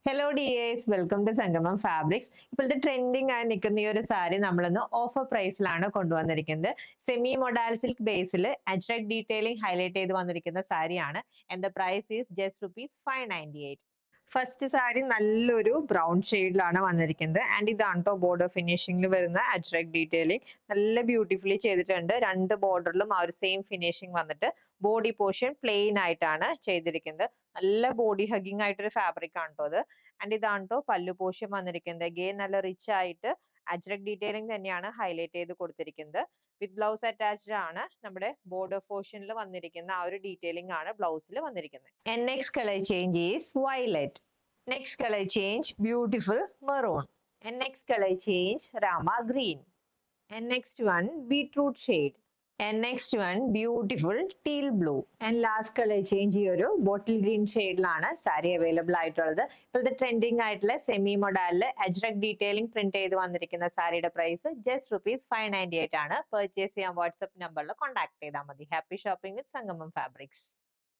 Hello dears, welcome to Sangamam fabrics. ഇപ്പോഴത്തെ trending ആയി നിൽക്കുന്ന ഈ ഒരു സാരി നമ്മളിന്ന് ഓഫർ പ്രൈസിലാണ് കൊണ്ടുവന്നിരിക്കുന്നത്. സെമി മൊഡാൽ സിൽക്ക് ബേസിൽ അജ്രക് ഡീറ്റെയിലിംഗ് ഹൈലൈറ്റ് ചെയ്ത് വന്നിരിക്കുന്ന സാരിയാണ്. And the price is just ₹598. First sari നല്ലൊരു ബ്രൗൺ ഷെയ്ഡിലാണ് വന്നിരിക്കുന്നത്. ആൻഡ് ഇതാണ് കേട്ടോ ബോർഡർ ഫിനിഷിംഗിൽ വരുന്ന അജ്രക് ഡീറ്റെയിലിംഗ്. നല്ല ബ്യൂട്ടിഫുള്ളി ചെയ്തിട്ടുണ്ട്. രണ്ട് ബോർഡറിലും ആ ഒരു സെയിം ഫിനിഷിംഗ് വന്നിട്ട് ബോഡി പോർഷൻ പ്ലെയിൻ ആയിട്ടാണ് ചെയ്തിരിക്കുന്നത്. നല്ല ബോഡി ഹഗിങ് ആയിട്ടൊരു ഫാബ്രിക് ആണ് കേട്ടോ അത്. ആൻഡ് ഇതാണ് കേട്ടോ പല്ലു പോർഷൻ വന്നിരിക്കുന്നത്. ഗെയിൻ നല്ല റിച്ച് ആയിട്ട് അജ്രക് ഡീറ്റെയിലിംഗ് തന്നെയാണ് ഹൈലൈറ്റ് ചെയ്ത് കൊടുത്തിരിക്കുന്നത്. വിത്ത് ബ്ലൗസ് അറ്റാച്ച്ഡ് ആണ്. നമ്മുടെ ബോർഡർ പോർഷനിൽ വന്നിരിക്കുന്ന ആ ഒരു ഡീറ്റെയിലിംഗ് ആണ് ബ്ലൗസിൽ വന്നിരിക്കുന്നത്. And next colour change is violet. Next color change, beautiful maroon. And next color change, Rama green. And next one, beetroot shade. And next one, beautiful teal blue. And last color change ഈ ഒരു bottle green ഷെയ്ഡിലാണ് sari available ആയിട്ടുള്ളത്. ഇപ്പോഴത്തെ trending ആയിട്ടുള്ള semi മൊഡാലില് ajrak detailing print ചെയ്ത് വന്നിരിക്കുന്ന സാരിയുടെ price just ₹598 ആണ്. പർച്ചേസ് ചെയ്യാൻ വാട്സ്ആപ്പ് നമ്പറിൽ കോൺടാക്ട് ചെയ്താൽ മതി. ഹാപ്പി ഷോപ്പിംഗ് വിത്ത് സംഗമം ഫാബ്രിക്സ്.